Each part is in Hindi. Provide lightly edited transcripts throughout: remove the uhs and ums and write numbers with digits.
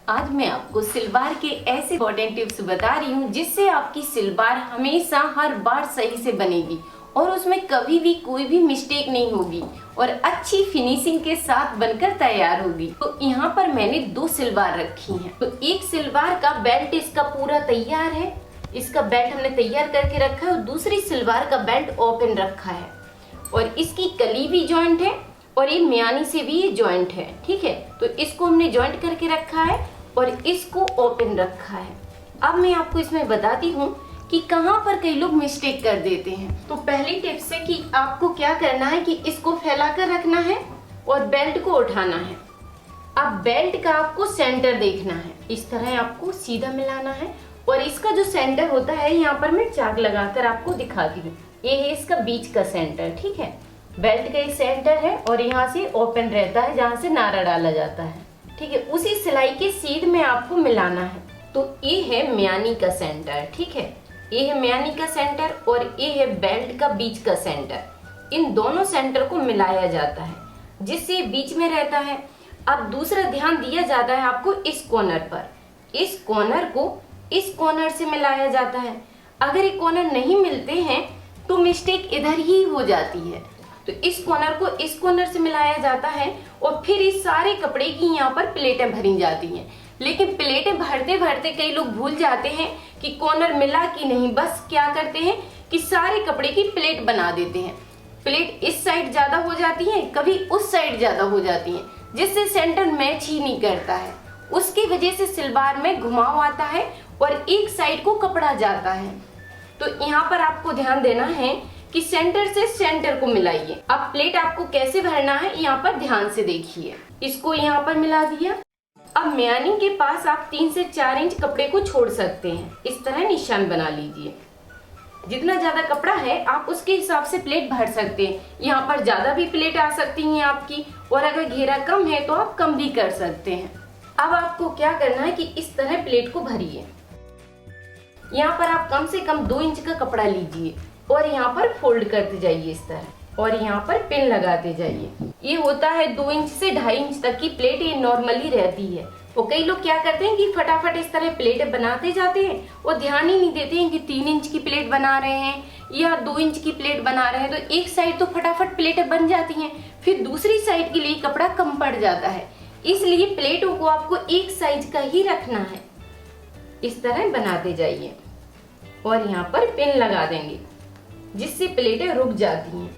आज मैं आपको सिलवार के ऐसे इंपॉर्टेंट टिप्स बता रही हूँ जिससे आपकी सिलवार हमेशा हर बार सही से बनेगी और उसमें कभी भी कोई भी मिस्टेक नहीं होगी और अच्छी फिनिशिंग के साथ बनकर तैयार होगी। तो यहाँ पर मैंने 2 सिलवार रखी हैं। तो एक सिलवार का बेल्ट इसका पूरा तैयार है, इसका बेल्ट हमने तैयार करके रखा है और दूसरी सिलवार का बेल्ट ओपन रखा है और इसकी कली भी जॉइंट है और ये म्यानी से भी ये जॉइंट है। ठीक है, तो इसको हमने जॉइंट करके रखा है और इसको ओपन रखा है। अब मैं आपको इसमें बताती हूँ कि कहाँ पर कई लोग मिस्टेक कर देते हैं। तो पहली टिप्स है कि आपको क्या करना है कि इसको फैलाकर रखना है और बेल्ट को उठाना है। अब बेल्ट का आपको सेंटर देखना है, इस तरह आपको सीधा मिलाना है और इसका जो सेंटर होता है यहाँ पर मैं चाक लगाकर आपको दिखाती हूँ। ये है इसका बीच का सेंटर। ठीक है, बेल्ट का एक सेंटर है और यहाँ से ओपन रहता है जहाँ से नारा डाला जाता है। ठीक है, उसी सिलाई के सीध में आपको मिलाना है। तो ये है म्यानी का सेंटर। ठीक है, ये है म्यानी का सेंटर और ये है बेल्ट का बीच का सेंटर। इन दोनों सेंटर को मिलाया जाता है जिससे बीच में रहता है। अब दूसरा ध्यान दिया जाता है आपको इस कॉर्नर पर, इस कॉर्नर को इस कॉर्नर से मिलाया जाता है। अगर ये कॉर्नर नहीं मिलते हैं तो मिस्टेक इधर ही हो जाती है। तो इस कॉर्नर को इस कॉर्नर से मिलाया जाता है और फिर इस सारे कपड़े की यहाँ पर प्लेटें भरी जाती हैं। लेकिन प्लेटें भरते भरते कई लोग भूल जाते हैं कि कॉर्नर मिला कि नहीं। बस क्या करते हैं कि सारे कपड़े की प्लेट बना देते हैं। प्लेट इस साइड ज्यादा हो जाती है, कभी उस साइड ज्यादा हो जाती है, जिससे सेंटर मैच ही नहीं करता है। उसकी वजह से सिलवार में घुमाव आता है और एक साइड को कपड़ा जाता है। तो यहाँ पर आपको ध्यान देना है कि सेंटर से सेंटर को मिलाइए। अब प्लेट आपको कैसे भरना है यहाँ पर ध्यान से देखिए। इसको यहाँ पर मिला दिया। अब म्यानी के पास आप 3 से 4 इंच कपड़े को छोड़ सकते हैं। इस तरह निशान बना लीजिए। जितना ज्यादा कपड़ा है आप उसके हिसाब से प्लेट भर सकते हैं। यहाँ पर ज्यादा भी प्लेट आ सकती हैं आपकी और अगर घेरा कम है तो आप कम भी कर सकते हैं। अब आपको क्या करना है कि इस तरह प्लेट को भरिए। यहाँ पर आप कम से कम 2 इंच का कपड़ा लीजिए और यहाँ पर फोल्ड करते जाइए इस तरह और यहाँ पर पिन लगाते जाइए। ये होता है 2 इंच से 2.5 इंच तक की प्लेट ये नॉर्मली रहती है। और कई लोग क्या करते हैं कि फटाफट इस तरह प्लेट बनाते जाते हैं और ध्यान ही नहीं देते हैं कि 3 इंच की प्लेट बना रहे हैं या 2 इंच की प्लेट बना रहे हैं। तो एक साइड तो फटाफट प्लेटें बन जाती हैं, फिर दूसरी साइड के लिए कपड़ा कम पड़ जाता है। इसलिए प्लेटों को आपको एक साइज का ही रखना है। इस तरह बनाते जाइए और यहाँ पर पिन लगा देंगे जिससे प्लेटें रुक जाती हैं।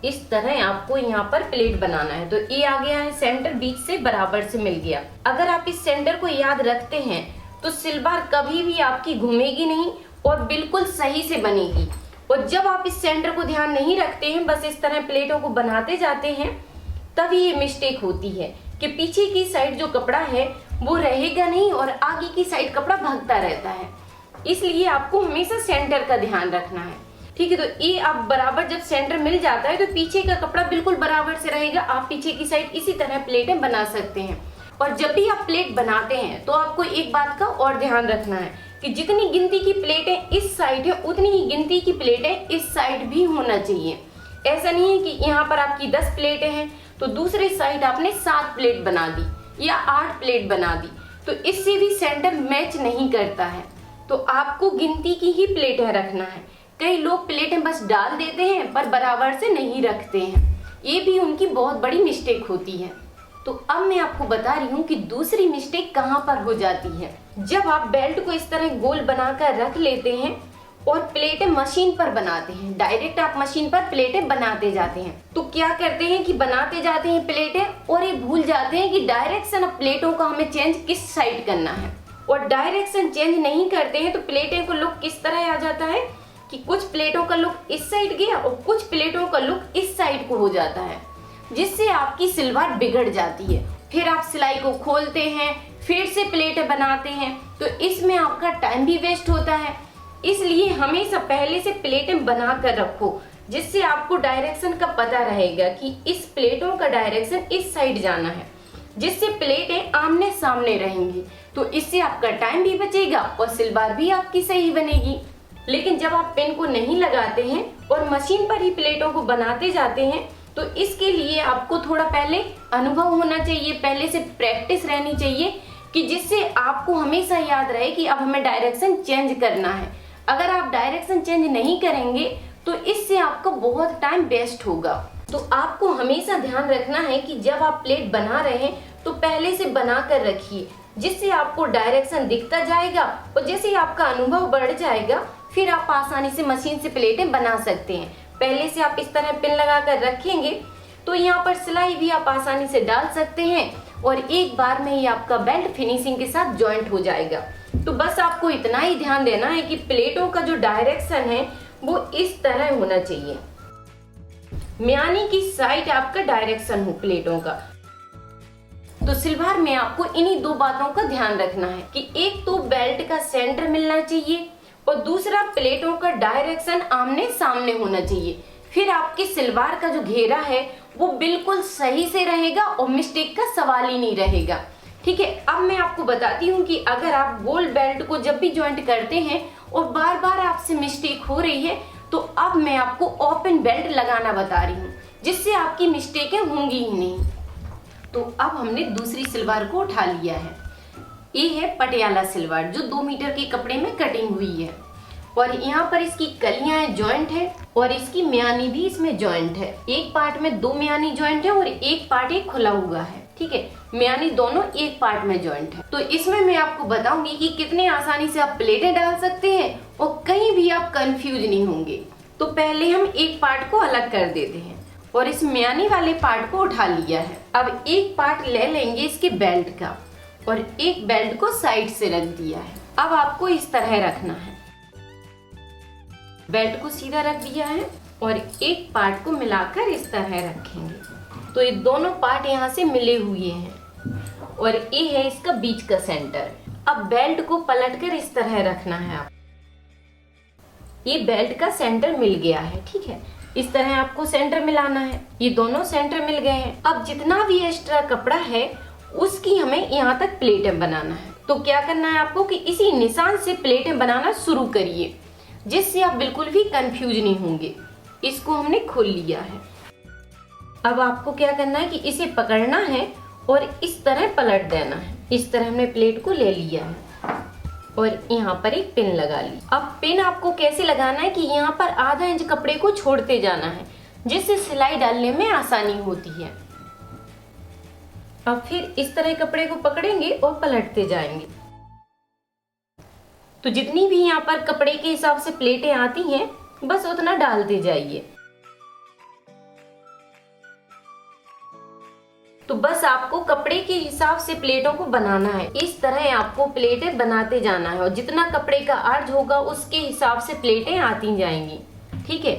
इस तरह आपको यहाँ पर प्लेट बनाना है। तो ये आ गया है सेंटर, बीच से बराबर से मिल गया। अगर आप इस सेंटर को याद रखते हैं तो सिलवार कभी भी आपकी घूमेगी नहीं और बिल्कुल सही से बनेगी। और जब आप इस सेंटर को ध्यान नहीं रखते हैं, बस इस तरह प्लेटों को बनाते जाते हैं, तभी ये मिस्टेक होती है कि पीछे की साइड जो कपड़ा है वो रहेगा नहीं और आगे की साइड कपड़ा भागता रहता है। इसलिए आपको हमेशा सेंटर का ध्यान रखना है। ठीक है, तो ये आप बराबर जब सेंटर मिल जाता है तो पीछे का कपड़ा बिल्कुल बराबर से रहेगा। आप पीछे की साइड इसी तरह प्लेटें बना सकते हैं। और जब भी आप प्लेट बनाते हैं तो आपको एक बात का और ध्यान रखना है कि जितनी गिनती की प्लेटें इस साइड है उतनी ही गिनती की प्लेटें इस साइड भी होना चाहिए। ऐसा नहीं है कि यहाँ पर आपकी 10 प्लेटें हैं तो दूसरी साइड आपने 7 प्लेट बना दी या 8 प्लेट बना दी, तो इससे भी सेंटर मैच नहीं करता है। तो आपको गिनती की ही प्लेटें रखना है। कई लोग प्लेटें बस डाल देते हैं पर बराबर से नहीं रखते हैं, ये भी उनकी बहुत बड़ी मिस्टेक होती है। तो अब मैं आपको बता रही हूँ कि दूसरी मिस्टेक कहाँ पर हो जाती है। जब आप बेल्ट को इस तरह गोल बनाकर रख लेते हैं और प्लेटें मशीन पर बनाते हैं, डायरेक्ट आप मशीन पर प्लेटें बनाते जाते हैं, तो क्या करते हैं कि बनाते जाते हैं प्लेटें और ये भूल जाते हैं कि डायरेक्शन ऑफ प्लेटों का हमें चेंज किस साइड करना है। और डायरेक्शन चेंज नहीं करते हैं तो प्लेटें को लुक किस तरह आ जाता है कि कुछ प्लेटों का लुक इस साइड गया और कुछ प्लेटों का लुक इस साइड को हो जाता है, जिससे आपकी सिलवार बिगड़ जाती है। फिर आप सिलाई को खोलते हैं, फिर से प्लेटें बनाते हैं, तो इसमें आपका टाइम भी वेस्ट होता है। इसलिए हमेशा पहले से प्लेटें बना कर रखो जिससे आपको डायरेक्शन का पता रहेगा कि इस प्लेटों का डायरेक्शन इस साइड जाना है, जिससे प्लेटें आमने सामने रहेंगी। तो इससे आपका टाइम भी बचेगा और सिलवार भी आपकी सही बनेगी। लेकिन जब आप पिन को नहीं लगाते हैं और मशीन पर ही प्लेटों को बनाते जाते हैं तो इसके लिए आपको थोड़ा पहले अनुभव होना चाहिए, पहले से प्रैक्टिस रहनी चाहिए कि जिससे आपको हमेशा याद रहे कि अब हमें डायरेक्शन चेंज करना है। अगर आप डायरेक्शन चेंज नहीं करेंगे तो इससे आपका बहुत टाइम वेस्ट होगा। तो आपको हमेशा ध्यान रखना है कि जब आप प्लेट बना रहे हैं तो पहले से बना कर रखिए, जिससे आपको डायरेक्शन दिखता जाएगा और जैसे ही आपका अनुभव बढ़ जाएगा फिर आप आसानी से मशीन से प्लेटें बना सकते हैं। पहले से आप इस तरह पिन लगा कर रखेंगे तो यहाँ पर सिलाई भी आप आसानी से डाल सकते हैं और एक बार में ही आपका बेल्ट फिनिशिंग के साथ जॉइंट हो जाएगा। तो बस आपको इतना ही ध्यान देना है कि प्लेटों का जो डायरेक्शन है वो इस तरह होना चाहिए, म्यानी की साइड आपका डायरेक्शन हो प्लेटों का। तो सिलवार में आपको इन्हीं दो बातों का ध्यान रखना है कि एक तो बेल्ट का सेंटर मिलना चाहिए और दूसरा प्लेटों का डायरेक्शन आमने सामने होना चाहिए। फिर आपकी सिलवार का जो घेरा है वो बिल्कुल सही से रहेगा और मिस्टेक का सवाल ही नहीं रहेगा। ठीक है, अब मैं आपको बताती हूँ कि अगर आप गोल बेल्ट को जब भी ज्वाइंट करते हैं और बार बार आपसे मिस्टेक हो रही है तो अब मैं आपको ओपन बेल्ट लगाना बता रही हूँ, जिससे आपकी मिस्टेकें होंगी ही नहीं। तो अब हमने दूसरी सिलवार को उठा लिया है। ये है पटियाला सिलवार जो 2 मीटर के कपड़े में कटिंग हुई है और यहाँ पर इसकी कलियां जॉइंट है और इसकी म्यानी भी इसमें जॉइंट है। एक पार्ट में 2 म्यानी जॉइंट है और एक पार्ट एक खुला हुआ है। ठीक है, म्यानी दोनों एक पार्ट में जॉइंट है। तो इसमें मैं आपको बताऊंगी कि कितने आसानी से आप प्लेटें डाल सकते हैं और कहीं भी आप कंफ्यूज नहीं होंगे। तो पहले हम एक पार्ट को अलग कर देते हैं और इस म्यानी वाले पार्ट को उठा लिया है। अब एक पार्ट ले लेंगे इसके बेल्ट का और एक बेल्ट को साइड से रख दिया है। अब आपको इस तरह रखना है, बेल्ट को सीधा रख दिया है और एक पार्ट को मिलाकर इस तरह रखेंगे। तो ये दोनों पार्ट यहाँ से मिले हुए हैं और ये है इसका बीच का सेंटर। अब बेल्ट को पलटकर इस तरह रखना है। आप ये बेल्ट का सेंटर मिल गया है। ठीक है, इस तरह आपको सेंटर मिलाना है। ये दोनों सेंटर मिल गए हैं। अब जितना भी एक्स्ट्रा कपड़ा है उसकी हमें यहाँ तक प्लेटें बनाना है। तो क्या करना है आपको कि इसी निशान से प्लेटें बनाना शुरू करिए, जिससे आप बिल्कुल भी कंफ्यूज नहीं होंगे। इसको हमने खोल लिया है। अब आपको क्या करना है कि इसे पकड़ना है और इस तरह पलट देना है। इस तरह हमने प्लेट को ले लिया है और यहाँ पर एक पिन लगा ली। अब पिन आपको कैसे लगाना है कि यहाँ पर आधा इंच कपड़े को छोड़ते जाना है, जिससे सिलाई डालने में आसानी होती है। अब फिर इस तरह कपड़े को पकड़ेंगे और पलटते जाएंगे। तो जितनी भी यहाँ पर कपड़े के हिसाब से प्लेटें आती हैं बस उतना डालते जाइए। तो बस आपको कपड़े के हिसाब से प्लेटों को बनाना है। इस तरह आपको प्लेटें बनाते जाना है और जितना कपड़े का अर्ज होगा उसके हिसाब से प्लेटें आती जाएंगी। ठीक है,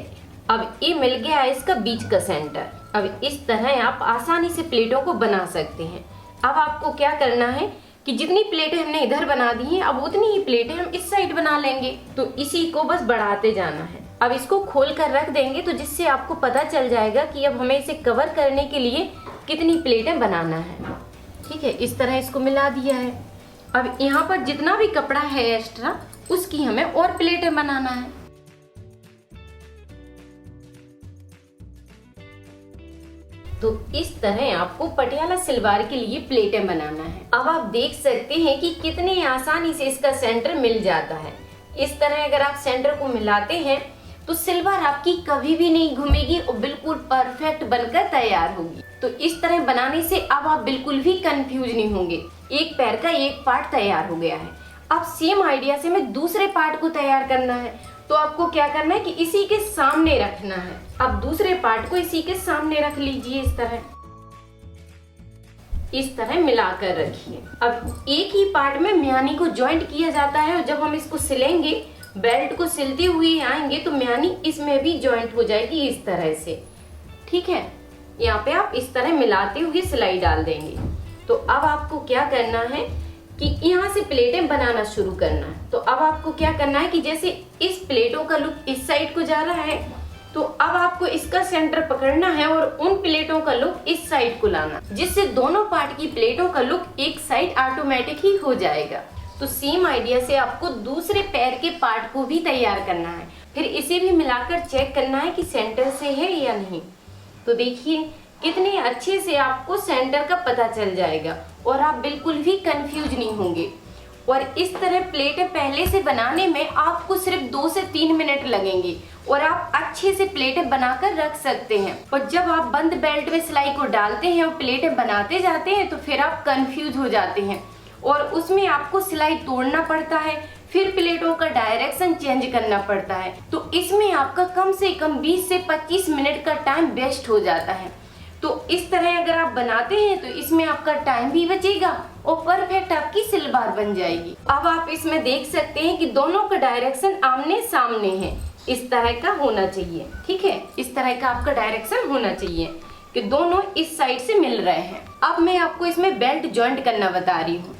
अब ये मिल गया है इसका बीच का सेंटर। अब इस तरह आप आसानी से प्लेटों को बना सकते हैं। अब आपको क्या करना है कि जितनी प्लेटें हमने इधर बना दी हैं अब उतनी ही प्लेटें हम इस साइड बना लेंगे। तो इसी को बस बढ़ाते जाना है। अब इसको खोल कर रख देंगे तो जिससे आपको पता चल जाएगा कि अब हमें इसे कवर करने के लिए कितनी प्लेटें बनाना है। ठीक है, इस तरह इसको मिला दिया है। अब यहाँ पर जितना भी कपड़ा है एक्स्ट्रा उसकी हमें और प्लेटें बनाना है। तो इस तरह आपको पटियाला सलवार के लिए प्लेटें बनाना है। अब आप देख सकते हैं कि कितनी आसानी से इसका सेंटर मिल जाता है। इस तरह अगर आप सेंटर को मिलाते हैं तो सलवार आपकी कभी भी नहीं घूमेगी और बिल्कुल परफेक्ट बनकर तैयार होगी। तो इस तरह बनाने से अब आप बिल्कुल भी कंफ्यूज नहीं होंगे। एक पैर का एक पार्ट तैयार हो गया है। अब सेम आइडिया से हमें दूसरे पार्ट को तैयार करना है। तो आपको क्या करना है कि इसी के सामने रखना है। अब दूसरे पार्ट को इसी के सामने रख लीजिए। इस तरह मिलाकर रखिए। अब एक ही पार्ट में म्यानी को ज्वाइंट किया जाता है और जब हम इसको सिलेंगे, बेल्ट को सिलते हुए आएंगे तो म्यानी इसमें भी ज्वाइंट हो जाएगी इस तरह से। ठीक है, यहाँ पे आप इस तरह मिलाते हुए सिलाई डाल देंगे। तो अब आपको क्या करना है कि यहाँ से प्लेटें बनाना शुरू करना है। तो अब आपको क्या करना है कि जैसे इस प्लेटों का लुक इस साइड को जा रहा है तो अब आपको इसका सेंटर पकड़ना है और उन प्लेटों का लुक इस साइड को लाना, जिससे दोनों पार्ट की प्लेटों का लुक एक साइड ऑटोमेटिक ही हो जाएगा। तो सेम आइडिया से आपको दूसरे पैर के पार्ट को भी तैयार करना है। फिर इसे भी मिलाकर चेक करना है कि सेंटर से है या नहीं। तो देखिए कितने अच्छे से आपको सेंटर का पता चल जाएगा और आप बिल्कुल भी कंफ्यूज नहीं होंगे। और इस तरह प्लेटें पहले से बनाने में आपको सिर्फ 2 से 3 मिनट लगेंगे और आप अच्छे से प्लेटें बनाकर रख सकते हैं। और जब आप बंद बेल्ट में सिलाई को डालते हैं और प्लेटें बनाते जाते हैं तो फिर आप कंफ्यूज हो जाते हैं और उसमें आपको सिलाई तोड़ना पड़ता है, फिर प्लेटों का डायरेक्शन चेंज करना पड़ता है। तो इसमें आपका कम से कम 20 से 25 मिनट का टाइम वेस्ट हो जाता है। तो इस तरह अगर आप बनाते हैं तो इसमें आपका टाइम भी बचेगा और परफेक्ट आपकी सलवार बन जाएगी। अब आप इसमें देख सकते हैं कि दोनों का डायरेक्शन आमने सामने है, इस तरह का होना चाहिए। ठीक है, इस तरह का आपका डायरेक्शन होना चाहिए कि दोनों इस साइड से मिल रहे हैं। अब मैं आपको इसमें बेल्ट जॉइंट करना बता रही हूँ।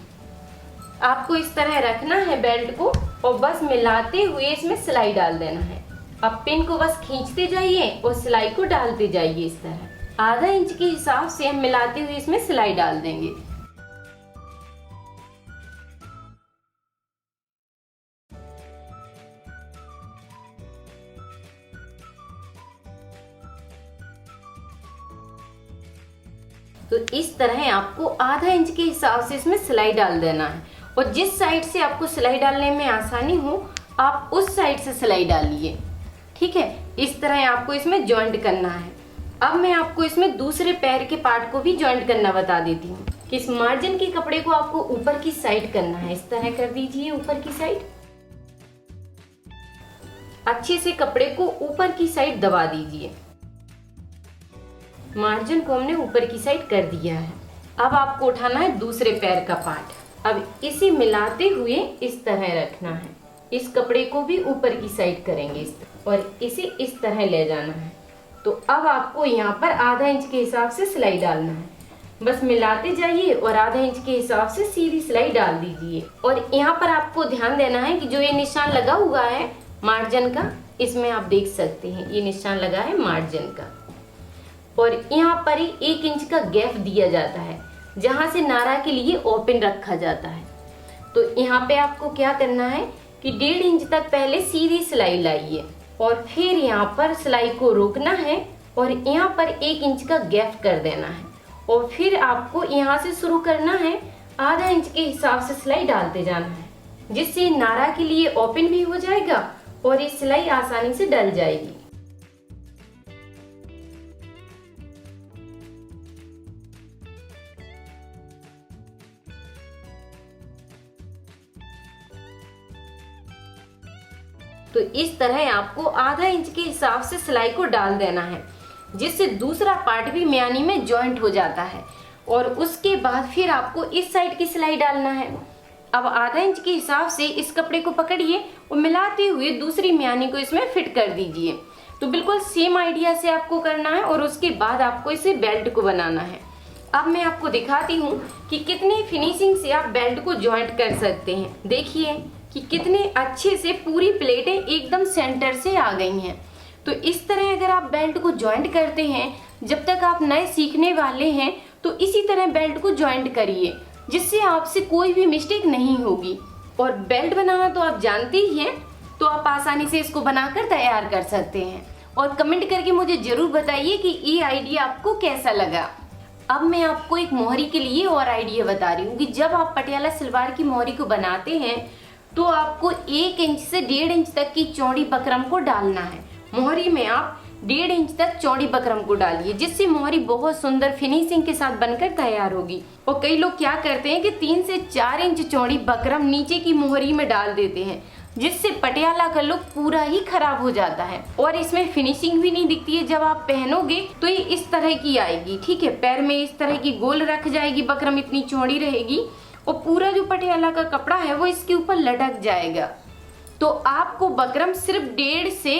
आपको इस तरह रखना है बेल्ट को और बस मिलाते हुए इसमें सिलाई डाल देना है। अब पिन को बस खींचते जाइए और सिलाई को डालते जाइए। इस तरह आधा इंच के हिसाब से हम मिलाते हुए इसमें सिलाई डाल देंगे। तो इस तरह आपको आधा इंच के हिसाब से इसमें सिलाई डाल देना है और जिस साइड से आपको सिलाई डालने में आसानी हो आप उस साइड से सिलाई डालिए। ठीक है, इस तरह आपको इसमें जॉइंट करना है। अब मैं आपको इसमें दूसरे पैर के पार्ट को भी जॉइंट करना बता देती हूँ कि इस मार्जिन के कपड़े को आपको ऊपर की साइड करना है। इस तरह कर दीजिए ऊपर की साइड, अच्छे से कपड़े को ऊपर की साइड दबा दीजिए। मार्जिन को हमने ऊपर की साइड कर दिया है। अब आपको उठाना है दूसरे पैर का पार्ट। अब इसे मिलाते हुए इस तरह रखना है। इस कपड़े को भी ऊपर की साइड करेंगे इस तरह और इसे इस तरह ले जाना है। तो अब आपको यहाँ पर आधा इंच के हिसाब से सिलाई डालना है। बस मिलाते जाइए और आधा इंच के हिसाब से सीधी सिलाई डाल दीजिए। और यहाँ पर आपको ध्यान देना है कि जो ये निशान लगा हुआ है मार्जिन का, इसमें आप देख सकते हैं ये निशान लगा है मार्जिन का और यहाँ पर ही 1 इंच का गैप दिया जाता है जहाँ से नारा के लिए ओपन रखा जाता है। तो यहाँ पे आपको क्या करना है कि 1.5 इंच तक पहले सीधी सिलाई लाइए और फिर यहाँ पर सिलाई को रोकना है और यहाँ पर 1 इंच का गैप कर देना है और फिर आपको यहाँ से शुरू करना है। आधा इंच के हिसाब से सिलाई डालते जाना है जिससे नारा के लिए ओपन भी हो जाएगा और ये सिलाई आसानी से डल जाएगी। तो इस तरह आपको आधा इंच के हिसाब से सिलाई को डाल देना है जिससे दूसरा पार्ट भी म्यानी में जॉइंट हो जाता है। और उसके बाद फिर आपको इस साइड की सिलाई डालना है। अब आधा इंच के हिसाब से इस कपड़े को पकड़िए और मिलाते हुए दूसरी म्यानी को इसमें फिट कर दीजिए। तो बिल्कुल सेम आइडिया से आपको करना है और उसके बाद आपको इसे बेल्ट को बनाना है। अब मैं आपको दिखाती हूँ कि कितनी फिनिशिंग से आप बेल्ट को जॉइंट कर सकते हैं। देखिए कि कितने अच्छे से पूरी प्लेटें एकदम सेंटर से आ गई हैं। तो इस तरह अगर आप बेल्ट को जॉइंट करते हैं, जब तक आप नए सीखने वाले हैं तो इसी तरह बेल्ट को जॉइंट करिए जिससे आपसे कोई भी मिस्टेक नहीं होगी। और बेल्ट बनाना तो आप जानते ही हैं, तो आप आसानी से इसको बनाकर तैयार कर सकते हैं। और कमेंट करके मुझे जरूर बताइए कि ये आइडिया आपको कैसा लगा। अब मैं आपको एक मोहरी के लिए और आइडिया बता रही हूँ कि जब आप पटियाला सलवार की मोहरी को बनाते हैं तो आपको 1 इंच से 1.5 इंच तक की चौड़ी बकरम को डालना है। मोहरी में आप 1.5 इंच तक चौड़ी बकरम को डालिए जिससे मोहरी बहुत सुंदर फिनिशिंग के साथ बनकर तैयार होगी। और कई लोग क्या करते हैं कि 3 से 4 इंच चौड़ी बकरम नीचे की मोहरी में डाल देते हैं जिससे पटियाला का लुक पूरा ही खराब हो जाता है और इसमें फिनिशिंग भी नहीं दिखती है। जब आप पहनोगे तो ये इस तरह की आएगी। ठीक है, पैर में इस तरह की गोल रख जाएगी, बकरम इतनी चौड़ी रहेगी और पूरा जो पटियाला का कपड़ा है वो इसके ऊपर लटक जाएगा। तो आपको बकरम सिर्फ 1.5 से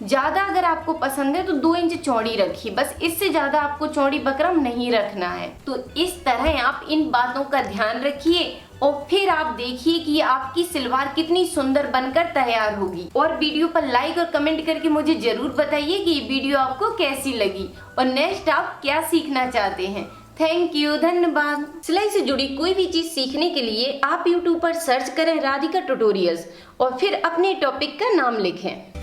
ज्यादा अगर आपको पसंद है तो 2 इंच चौड़ी रखिए, बस इससे ज्यादा आपको चौड़ी बकरम नहीं रखना है। तो इस तरह आप इन बातों का ध्यान रखिए और फिर आप देखिए कि आपकी सलवार कितनी सुंदर बनकर तैयार होगी। और वीडियो पर लाइक और कमेंट करके मुझे जरूर बताइए कि ये वीडियो आपको कैसी लगी और नेक्स्ट आप क्या सीखना चाहते हैं। थैंक यू, धन्यवाद। सिलाई से जुड़ी कोई भी चीज सीखने के लिए आप YouTube पर सर्च करें राधिका ट्यूटोरियल्स और फिर अपने टॉपिक का नाम लिखें।